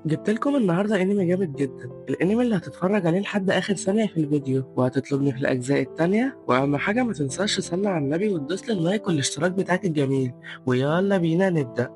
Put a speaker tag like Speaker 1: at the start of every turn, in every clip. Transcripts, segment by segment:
Speaker 1: جبت لكم النهارده انمي جامد جدا. الانمي اللي هتتفرج عليه لحد اخر ثانية في الفيديو وهتطلبني في الاجزاء التانية، واهم حاجة ما تنساش تصلي على النبي وتدوس لي اللايك والاشتراك بتاعك الجميل. ويلا بينا نبدأ.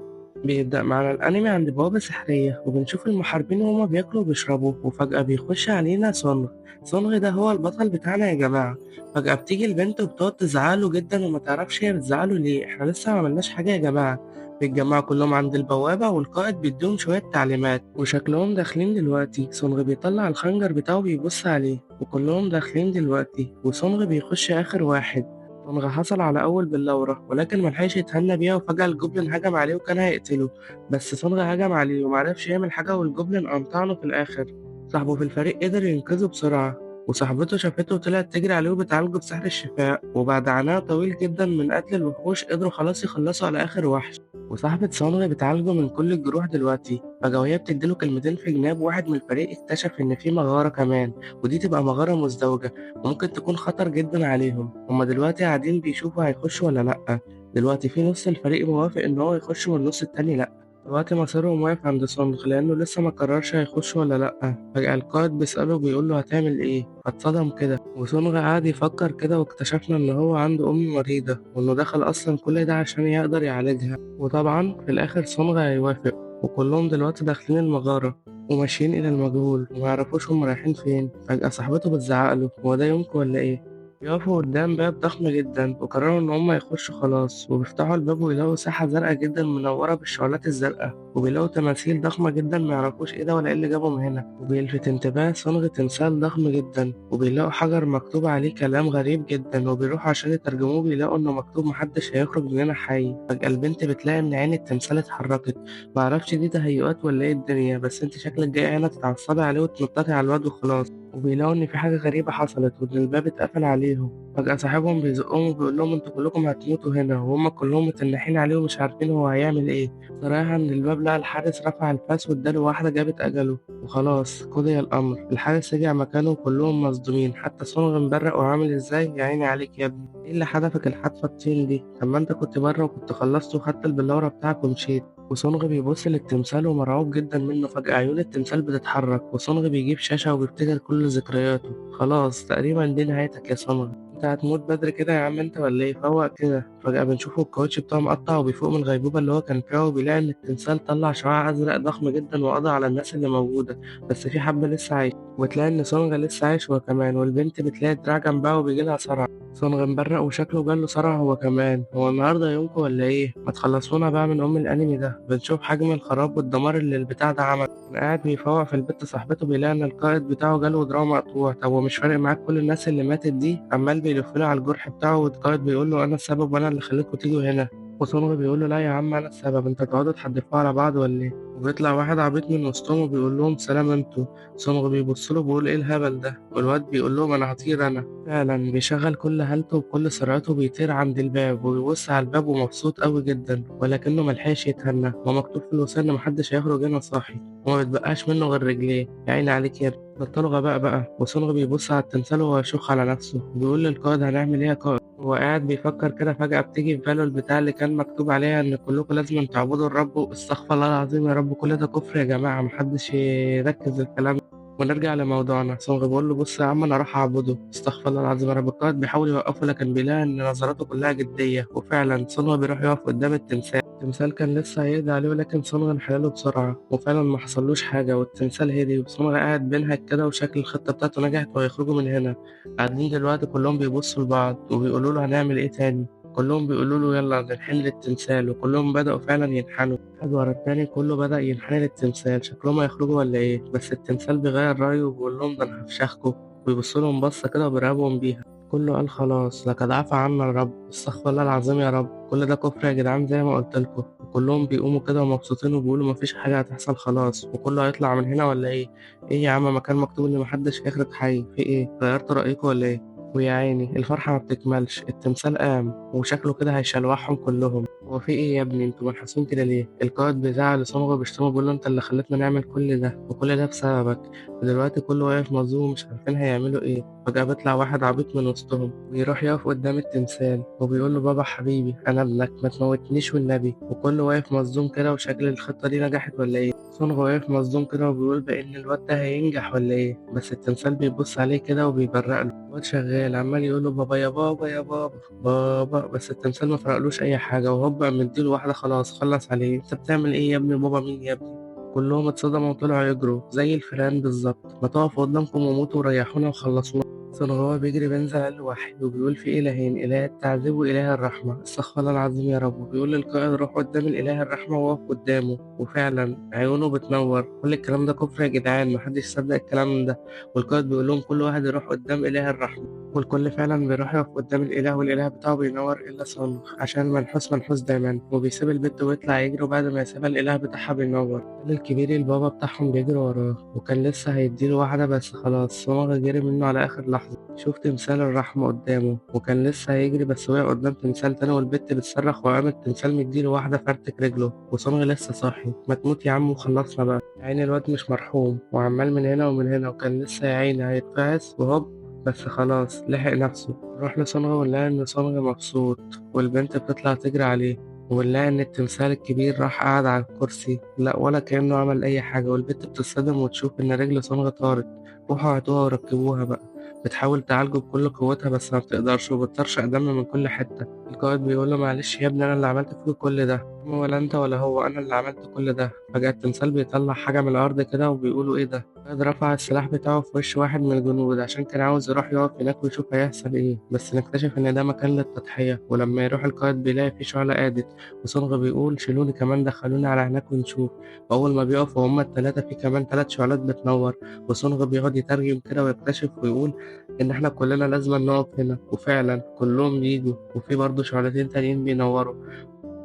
Speaker 1: بيبدأ معنا الانمي عند بوابة سحرية وبنشوف المحاربين وهما بياكلوا وبيشربوا، وفجأة بيخش علينا سونغ. سونغ ده هو البطل بتاعنا يا جماعة. فجأة بتيجي البنت وبتقعد تزعله جدا وما تعرفش هي بتزعله ليه، احنا لسه ما عملناش حاجة يا جماعة. بيتجمعوا كلهم عند البوابة والقائد بيديهم شوية تعليمات وشكلهم داخلين دلوقتي. سونغ بيطلع الخنجر بتاعه بيبص عليه وكلهم داخلين دلوقتي وسونغ بيخش آخر واحد. سونغ حصل على أول بلورة ولكن ملحقش يتهنى بيها، وفجأة الجوبلin هجم عليه وكان هيقتله، بس سونغ هجم عليه ومعرفش يعمل حاجة والجوبلin قام طعنه في الآخر. صاحبه في الفريق قدر ينقذه بسرعة، وصاحبته شافته وطلعت تجري عليه وبتعالجه بسحر الشفاء، وبعد عناء طويل جدا من قتل الوحوش قدروا خلاص يخلصوا على آخر وحش. وصاحبة سونغ بتعالجه من كل الجروح دلوقتي. فجأة وهي بتديله كلمتين في جناب، واحد من الفريق اكتشف إن في مغارة كمان، ودي تبقى مغارة مزدوجة وممكن تكون خطر جدا عليهم. هما دلوقتي قاعدين بيشوفوا هيخشوا ولا لأ. دلوقتي في نص الفريق موافق إن هو يخش والنص التاني لأ. دلوقتي مصيرهم واقف عند سونغ لأنه لسه ما قررش هيخش ولا لأ. فجأة القائد بيسأله بيقول له هتعمل إيه؟ فاتصدم كده وسونغ قعد يفكر كده، واكتشفنا إن هو عنده أم مريضة وإنه دخل أصلا كل ده عشان يقدر يعالجها. وطبعا في الآخر سونغ هيوافق، وكلهم دلوقتي داخلين المغارة وماشيين إلى المجهول وميعرفوش هم رايحين فين. فجأة صاحبته بتزعقله هو ده يومكم ولا إيه؟ بيقفوا قدام باب ضخم جدا وقرروا إن هما يخشوا خلاص، وبيفتحوا الباب ويلاقوا ساحة زرقاء جدا منورة بالشعلات الزرقاء، وبيلاقوا تماثيل ضخمة جدا معرفوش إيه ده ولا إيه اللي جابهم هنا. وبيلفت انتباه صنغ تمثال ضخم جدا، وبيلاقوا حجر مكتوب عليه كلام غريب جدا، وبيروحوا عشان يترجموه بيلاقوا إنه مكتوب محدش هيخرج من هنا حي. فجأة البنت بتلاقي إن عين التمثال اتحركت. معرفش دي تهيؤات ولا إيه الدنيا، بس انت شكلك جاية هنا تتعصبي عليه وتنططي على الواد وخلاص. وبيلاقوا إن في حاجة غريبة حصلت وإن الباب اتقفل عليهم. فجأة صاحبهم بيزقهم وبيقول لهم انتوا كلكم هتموتوا هنا، وهم كلهم متنحين عليه ومش عارفين هو هيعمل ايه. رايح عند الباب لقى الحارس رفع الفاس واداله واحدة جابت أجله، وخلاص قضي الأمر. الحارس رجع مكانه وكلهم مصدومين، حتى سونغ مبرق وعامل ازاي يا عيني عليك يا ابني، ايه اللي حدفك الحدفة الطين دي؟ طب ما انت كنت بره وكنت خلصت وخدت البلورة بتاعك ومشيت. وسونغ بيبص للتمثال ومرعوب جدا منه. فجأة عيون التمثال بتتحرك وسونغ بيجيب شاشة وبيفتكر كل ذكرياته. خلاص تقريبا دي نهايتك يا سونغ، انت هتموت بدري كده يا عم انت ولا ايه؟ فوق كده. فجأة بنشوفه الكاوتش بتاعه مقطع وبيفوق من الغيبوبة اللي هو كان فيها، وبيلاقي إن التمثال طلع شعاع أزرق ضخم جدا وقضى على الناس اللي موجودة، بس في حبة لسه عايش. وتلاقي إن سونغ لسه عايش هو كمان، والبنت بتلاقي دراع جنبها وبيجيلها صرع. سونغ مبرق وشكله جاله صرع هو كمان. هو النهاردة يومكم ولا إيه؟ ما تخلصونا بقى من أم الأنمي ده. بنشوف حجم الخراب والدمار اللي البتاع ده عمل. قاعد بيفوق في البت صاحبته بيلاقي إن القائد بتاعه جاله دراعه مقطوع. طب هو مش فارق معاك كل الناس اللي ماتت دي؟ عمال بيلف له على الجرح بتاعه، والقائد بيقول له أنا السبب وأنا اللي خليتكوا تيجوا هنا. وسونغ بيقول له لا يا عم أنا السبب، أنت تقعدوا تحدفوا على بعض ولا إيه؟ وبيطلع واحد عبيط من وسطهم وبيقول لهم سلام انتوا. سونغ بيبص له بيقول إيه الهبل ده؟ والواد بيقول لهم أنا هطير أنا. فعلا بيشغل كل هالته وبكل سرعته بيطير عند الباب وبيبص على الباب ومبسوط قوي جدا، ولكنه ملحقش يتهنى. هو مكتوب في الوصية إن محدش هيخرج هنا صاحي، وما بيتبقاش منه غير رجليه. يا عيني عليك يا ابني، بطلوا غباء بقى. وسونغ بيبص على التمثال وهو يشخ على نفسه بيقول للقائد هنعمل ايه يا قائد؟ هو قاعد بيفكر كده، فجأة بتيجي في باله البتاع اللي كان مكتوب عليها إن كلكم لازم تعبدوا الرب. استغفر الله العظيم يا رب، كل ده كفر يا جماعة، محدش يركز الكلام. ونرجع لموضوعنا. سونغ بيقول له بص يا عم انا راح اعبده. استغفر الله العظيم يا رب. القائد بيحاول يوقفه لكن بيلاقي ان نظراته كلها جديه، وفعلا سونغ بيروح يقف قدام التمثال. التمثال كان لسه هيقضي عليه ولكن سونغ انحلاله بسرعه، وفعلا ما حصلوش حاجه والتمثال هدي. وسونغ قاعد بينهك كده وشكل الخطه بتاعته نجحت وهيخرجوا من هنا. قاعدين دلوقتي كلهم بيبصوا لبعض وبيقولوا له هنعمل ايه تاني. كلهم بيقولوا له يلا ننحن للتمثال، وكلهم بدأوا فعلا ينحنوا واحد ورا التاني. كله بدأ ينحني للتمثال شكلهم هيخرجوا ولا ايه، بس التمثال بيغير رأيه وبيقول لهم ده انا هفشخكوا. ويبص لهم بصة كده وبيرعبهم بيها. كله قال خلاص لقد عفى عنا الرب. استغفر الله العظيم يا رب، كل ده كفر يا جدعان زي ما قلت لكم. وكلهم بيقوموا كده ومبسوطين وبيقولوا مفيش حاجة هتحصل خلاص، وكله هيطلع من هنا ولا ايه؟ ايه يا عم، مكان مكتوب ان محدش هيخرج حي، في ايه غيرتوا رأيكم ولا ايه؟ ويا عيني الفرحة ما بتكملش. التمثال قام وشكله كده هيشلوحهم كلهم. هو في إيه يا ابني انتوا منحاسين كده ليه؟ القائد بيزعق لصنغ وبيشتمه بيقول له انت اللي خلتنا نعمل كل ده وكل ده بسببك، ودلوقتي كله واقف مظلوم ومش عارفين هيعملوا ايه. فجأة بيطلع واحد عبيط من وسطهم ويروح يقف قدام التمثال وبيقول له بابا حبيبي انا ابنك ما تموتنيش والنبي، وكله واقف مصدوم كده وشكل الخطة دي نجحت ولا ايه؟ صنغ واقف مصدوم كده وبيقول بإن الواد ده هينجح ولا ايه؟ بس التمثال بيبص عليه كده وبيبرق له. الواد شغال عمال يقول له بابا يا بابا يا بابا بابا، بس التمثال ما فرقلوش اي حاجه وهوب قام مديله واحده خلاص خلص عليه. انت بتعمل ايه يا ابني؟ بابا مين يا ابني؟ كلهم اتصدموا وطلعوا يجروا زي الفئران بالظبط. ما تقفوا قدامكم وموتوا وريحونا وخلصونا. صنغاوي بيجري بينزل قال له وحي وبيقول في إلهين، إله التعذيب وإله الرحمة، استغفر الله العظيم يا رب. وبيقول للقائد روح قدام الإله الرحمة ووقف قدامه، وفعلا عيونه بتنور. كل الكلام ده كفر يا جدعان، محدش صدق الكلام ده. والقائد بيقول لهم كل واحد يروح قدام إله الرحمة، والكل فعلا بيروح يقف قدام الإله والإله بتاعه بينور إلا صنع عشان منحوس منحوس دايما، وبيسيب البت ويطلع يجري. وبعد ما يسيبها الإله بتاعها بينور. الكبير البابا بتاعهم بيجري وراه وكان لسه هيديله واحدة بس خلاص صنع جري منه على آخر لحظة. شوف تمثال الرحمة قدامه وكان لسه هيجري بس وقع قدام تمثال تاني والبت بتصرخ وقام التمثال مديله واحدة فرتك رجله. وصنع لسه صاحي. ما تموت يا عم وخلصنا بقى. عين الواد مش مرحوم وعمال من هنا ومن هنا، وكان لسه يا عيني هيتفعس وهوب بس خلاص لحق نفسه. روح لصنغ ونلاقي إن صنغ مبسوط والبنت بتطلع تجري عليه، ونلاقي إن التمثال الكبير راح قعد على الكرسي لا ولا كأنه عمل أي حاجة، والبنت بتصطدم وتشوف إن رجل صنغ طارت. روحوا هاتوها وركبوها بقى. بتحاول تعالجه بكل قوتها بس ما بتقدرش وبتطرشق دم من كل حتة. القائد بيقول له معلش يا ابني أنا اللي عملت فيك كل ده. ولا أنت ولا هو، أنا اللي عملت كل ده. فجأة التمثال بيطلع حاجة من الأرض كده وبيقولوا إيه ده؟ القائد رفع السلاح بتاعه في وش واحد من الجنود عشان كان عاوز يروح يقف هناك ويشوف هيحصل إيه، بس نكتشف إن ده مكان للتضحية. ولما يروح القائد بيلاقي فيه شعلة قادت، وصنغ بيقول شيلوني كمان دخلوني على هناك ونشوف. وأول ما بيقفوا هما التلاتة في كمان 3 شعلات بتنور، وصنغ بيقعد يترجم كده ويكتشف ويقول إن إحنا كلنا لازم نقف هنا. وفعلا كلهم بيجوا وفي برضه شعلتين تانيين بينوروا.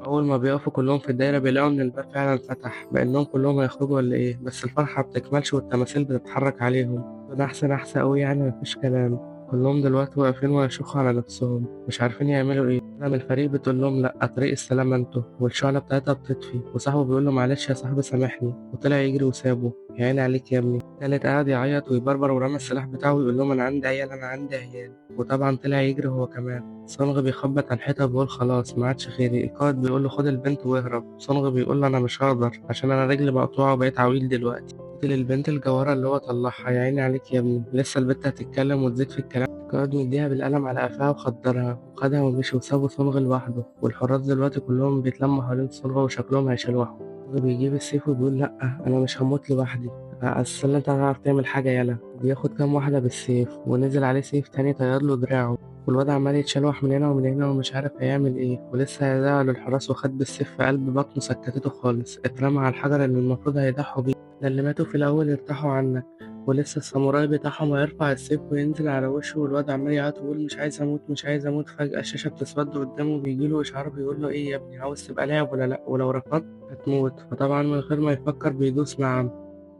Speaker 1: أول ما بيقفوا كلهم في الدايرة بيلاقوا إن الباب فعلا فتح بإنهم كلهم هيخرجوا ولا إيه، بس الفرحة مبتكملش والتماثيل بتتحرك عليهم. نحسة نحسة أوي يعني مفيش كلام. كلهم دلوقتي واقفين ويشوخوا على نفسهم مش عارفين يعملوا إيه. أنا من الفريق بتقول لهم لأ طريق السلامة انتوا، والشعلة بتاعتها بتطفي وصاحبه بيقول له معلش يا صاحبي سامحني، وطلع يجري وسابه. يا عيني عليك يا ابني. تالت قاعد يعيط ويبربر ورمى السلاح بتاعه ويقول لهم أنا عندي عيال أنا عندي عيال، وطبعا طلع يجري هو كمان. صنغ بيخبط على الحيطة بيقول خلاص ما عادش خيري. القائد بيقول له خد البنت واهرب. صنغ بيقول له أنا مش هقدر عشان أنا رجلي مقطوعة وبقيت عويل دلوقتي. قلت للبنت الجوارة اللي هو طلعها يا عيني عليك يا ابني، لسه البنت هتتكلم وتزيد في الكلام. القائد مديها بالقلم على قفاها وخدرها وخدها ومشي وسابوا صنغ لوحده. والحراس دلوقتي كلهم بيتلموا حوالين صنغ وشكلهم هيشلوحوا. صنغ بيجيب السيف وبيقول لأ أنا مش هموت لوحدي، أصل أنت هتعرف تعمل حاجة يلا. بياخد كام واحدة بالسيف ونزل عليه سيف تاني طير له دراعه، والواد عمال يتشلوح من هنا ومن هنا ومش عارف هيعمل ايه. ولسه هيزعل للحراس وخد بالسيف في قلب بطنه سكتته خالص. اترمى على الحجر اللي المفروض هيضحوا بيه. ده اللي ماتوا في الأول يرتاحوا عنك. ولسه الساموراي بتاعهم هيرفع السيف وينزل على وشه، والواد عمال يعيط ويقول مش عايز أموت مش عايز أموت. فجأة الشاشة بتسود قدامه وبيجيله إشعار بيقول له إيه يا ابني عاوز تبقى لاعب ولا لأ، ولو رفضت هتموت. فطبعا من غير ما يفكر بيدوس نعم.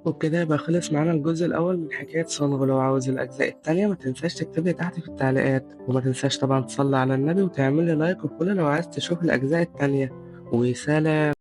Speaker 1: وبكده يبقى خلص معانا الجزء الأول من حكاية صنغ. لو عاوز الأجزاء التانية ما تنساش تكتب لي تحت في التعليقات، وما تنساش طبعا تصلي على النبي وتعمل لي لايك وفولو لو عايز تشوف الأجزاء التانية. وسلام.